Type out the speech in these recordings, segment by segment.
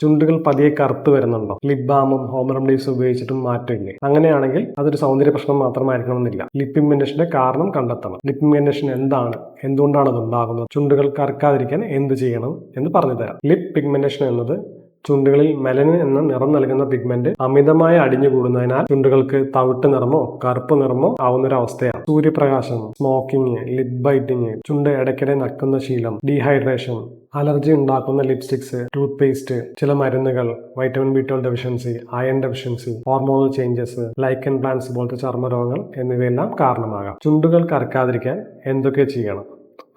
ചുണ്ടുകൾ പതിയെ കറുത്ത് വരുന്നുണ്ടോ? ലിപ് ബാമും ഹോം റെമഡീസ് ഉപയോഗിച്ചിട്ടും മാറ്റമില്ലേ? അങ്ങനെയാണെങ്കിൽ അതൊരു സൗന്ദര്യ പ്രശ്നം മാത്രമായിരിക്കണമെന്നില്ല. ലിപ് പിഗ്മെന്റേഷന്റെ കാരണം കണ്ടെത്തണം. ലിപ് പിഗ്മെന്റേഷൻ എന്താണ്, എന്തുകൊണ്ടാണ് അത് ഉണ്ടാകുന്നത്, ചുണ്ടുകൾ കറുക്കാതിരിക്കാൻ എന്ത് ചെയ്യണം എന്ന് പറഞ്ഞു തരാം. ലിപ് പിഗ്മെന്റേഷൻ എന്നത് ചുണ്ടുകളിൽ മെലനിൻ എന്ന നിറം നൽകുന്ന പിഗ്മെന്റ് അമിതമായി അടിഞ്ഞുകൂടുന്നതിനാൽ ചുണ്ടുകൾക്ക് തവിട്ട് നിറമോ കറുപ്പ് നിറമോ ആവുന്നൊരവസ്ഥയാണ്. സൂര്യപ്രകാശം, സ്മോക്കിംഗ്, ലിപ് ബൈറ്റിംഗ്, ചുണ്ട് ഇടയ്ക്കിടെ നക്കുന്ന ശീലം, ഡീഹൈഡ്രേഷൻ, അലർജി ഉണ്ടാക്കുന്ന ലിപ്സ്റ്റിക്സ്, ടൂത്ത് പേസ്റ്റ്, ചില മരുന്നുകൾ, vitamin B12 deficiency, iron deficiency, hormonal changes, ലൈക്കൻ plants പോലത്തെ ചർമ്മരോഗങ്ങൾ എന്നിവയെല്ലാം കാരണമാകാം. ചുണ്ടുകൾ കറുക്കാതിരിക്കാൻ എന്തൊക്കെ ചെയ്യണം?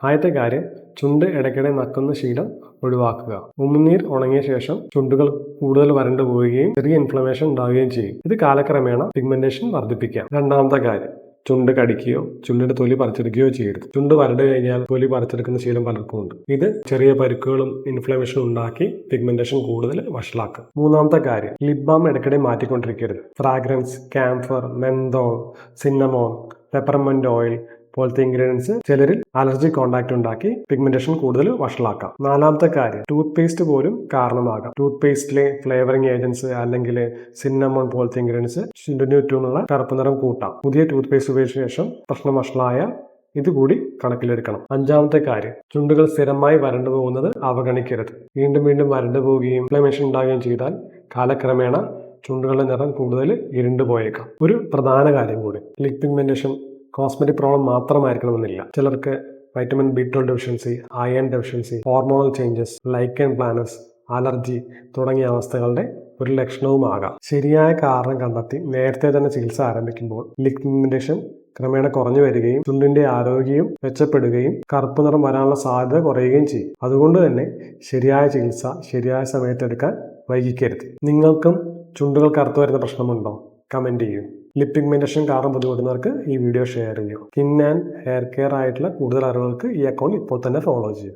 ആദ്യത്തെ കാര്യം, ചുണ്ട് ഇടയ്ക്കിടെ നക്കുന്ന ശീലം ഒഴിവാക്കുക. ഉമിനീർ ഉണങ്ങിയ ശേഷം ചുണ്ടുകൾ കൂടുതൽ വരണ്ടു പോവുകയും ചെറിയ ഇൻഫ്ലമേഷൻ ഉണ്ടാവുകയും ചെയ്യും. ഇത് കാലക്രമേണ പിഗ്മെന്റേഷൻ വർദ്ധിപ്പിക്കാം. രണ്ടാമത്തെ കാര്യം, ചുണ്ട് കടിക്കുകയോ ചുണ്ടിന്റെ തൊലി പറിച്ചെടുക്കുകയോ ചെയ്യരുത്. ചുണ്ട് വരണ്ടു കഴിഞ്ഞാൽ തൊലി പറിച്ചെടുക്കുന്ന ശീലം പലർക്കും ഉണ്ട്. ഇത് ചെറിയ പരുക്കുകളും ഇൻഫ്ലമേഷനും ഉണ്ടാക്കി പിഗ്മെന്റേഷൻ കൂടുതൽ വഷളാക്കും. മൂന്നാമത്തെ കാര്യം, ലിപ് ബാം ഇടയ്ക്കിടെ മാറ്റിക്കൊണ്ടിരിക്കരുത്. ഫ്രാഗ്രൻസ്, ക്യാംഫർ, മെന്തോൾ, സിന്നമോൺ, പെപ്പർമെന്റ് ഓയിൽ പോലത്തെ ഇൻഗ്രീഡിയൻസ് ചിലരിൽ അലർജി കോണ്ടാക്ട് ഉണ്ടാക്കി പിഗ്മെന്റേഷൻ കൂടുതൽ വഷളാക്കാം. നാലാമത്തെ കാര്യം, ടൂത്ത് പേസ്റ്റ് പോലും കാരണമാകാം. ടൂത്ത് പേസ്റ്റിലെ ഫ്ലേവറിംഗ് ഏജൻസ് അല്ലെങ്കിൽ സിന്നമോൺ പോലത്തെ ഇൻഗ്രീഡിയൻസ് ചുണ്ടിന് ചുറ്റുമുള്ള കറുപ്പ് നിറം കൂട്ടാം. പുതിയ ടൂത്ത് പേസ്റ്റ് ഉപയോഗിച്ച ശേഷം പ്രശ്നം വഷളായ ഇതുകൂടി കണക്കിലെടുക്കണം. അഞ്ചാമത്തെ കാര്യം, ചുണ്ടുകൾ സ്ഥിരമായി വരണ്ടു പോകുന്നത് അവഗണിക്കരുത്. വീണ്ടും വീണ്ടും വരണ്ടു പോവുകയും ഇൻഫ്ലമേഷൻ ഉണ്ടാകുകയും ചെയ്താൽ കാലക്രമേണ ചുണ്ടുകളുടെ നിറം കൂടുതൽ ഇരുണ്ടു പോയേക്കാം. ഒരു പ്രധാന കാര്യം കൂടി, ലിപ് പിഗ്മെന്റേഷൻ കോസ്മെറ്റിക് പ്രോബ്ലം മാത്രമായിരിക്കണമെന്നില്ല. ചിലർക്ക് vitamin B12 deficiency, iron deficiency, hormonal changes, ലൈക്കൻ പ്ലാനസ്, allergy തുടങ്ങിയ അവസ്ഥകളുടെ ഒരു ലക്ഷണവുമാകാം. ശരിയായ കാരണം കണ്ടെത്തി നേരത്തെ തന്നെ ചികിത്സ ആരംഭിക്കുമ്പോൾ ലിപ് പിഗ്മെന്റേഷൻ ക്രമേണ കുറഞ്ഞു വരികയും ചുണ്ടിന്റെ ആരോഗ്യവും മെച്ചപ്പെടുകയും കറുപ്പ് നിറം വരാനുള്ള സാധ്യത കുറയുകയും ചെയ്യും. അതുകൊണ്ട് തന്നെ ശരിയായ ചികിത്സ ശരിയായ സമയത്തെടുക്കാൻ വൈകിക്കരുത്. നിങ്ങൾക്കും ചുണ്ടുകൾ കറുത്തു വരുന്ന പ്രശ്നമുണ്ടോ? കമന്റ് ചെയ്യൂ. ലിപ് പിഗ്മെന്റേഷൻ കാരണം ബുദ്ധിമുട്ടുന്നവർക്ക് ഈ വീഡിയോ ഷെയർ ചെയ്യൂ. സ്കിൻ ആൻഡ് ഹെയർ കെയർ ആയിട്ടുള്ള കൂടുതൽ അറിവുകൾക്ക് ഈ അക്കൗണ്ട് ഇപ്പോൾ തന്നെ ഫോളോ ചെയ്യൂ.